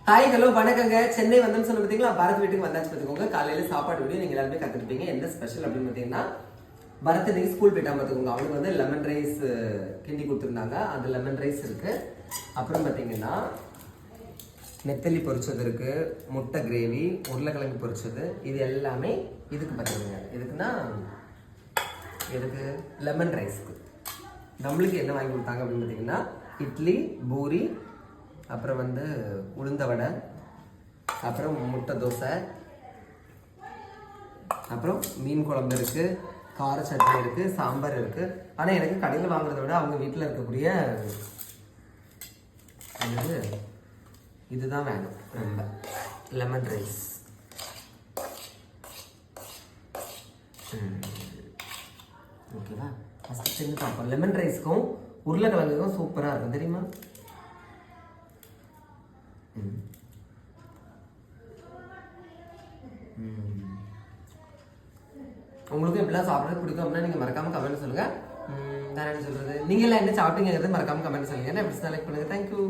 Hi hello வணக்கங்க. சென்னை வந்தோம்னு சொன்ன பார்த்தீங்களா, பரத் வீட்டுக்கு வந்தாச்சு பார்த்துக்கோங்க. காலையில் சாப்பாடு வீடியோ நீங்கள் எல்லாருமே கற்றுருப்பீங்க. என்ன ஸ்பெஷல் அப்படின்னு பார்த்தீங்கன்னா, பரத் இன்னைக்கு ஸ்கூல் போயிட்டா பார்த்துக்கோங்க. அவனுக்கு வந்து லெமன் ரைஸ் கிண்டி கொடுத்துருந்தாங்க. அது லெமன் ரைஸ் இருக்கு. அப்புறம் பார்த்தீங்கன்னா நெத்தலி பொரிச்சது இருக்கு, முட்டை கிரேவி, உருளைக்கிழங்கு பொரிச்சது, இது எல்லாமே இதுக்கு பார்த்துக்கோங்க. எதுக்குன்னா எதுக்கு லெமன் ரைஸ்க்கு. நம்மளுக்கு என்ன வாங்கி கொடுத்தாங்க அப்படின்னு பார்த்தீங்கன்னா, இட்லி, பூரி, அப்புறம் வந்து உளுந்த வடை, அப்புறம் முட்டை தோசை, அப்புறம் மீன் குழம்பு இருக்குது, கார சட்னி இருக்குது, சாம்பார் இருக்குது. ஆனால் எனக்கு கடையில் வாங்குறத விட அவங்க வீட்டில் இருக்கக்கூடிய இதுதான் வேணும். ரொம்ப லெமன் ரைஸ். ஓகேவா? ஃபஸ்ட்டு செஞ்சு பார்ப்போம். லெமன் ரைஸ்க்கும் உருளைக்கிழங்குக்கும் சூப்பராக இருக்கும் தெரியுமா? உங்களுக்கு எப்படிலாம் சாப்பிட்றது பிடிக்கும் அப்படின்னா நீங்கள் மறக்காமல் கமெண்ட் சொல்லுங்கள். வேறு என்ன சொல்கிறது, நீங்கள் எல்லாம் என்ன சாப்பிட்டீங்கிறது மறக்காமல் கமெண்ட் சொல்லுங்கள். என்ன எப்படி செலக்ட் பண்ணுங்கள். தேங்க்யூ.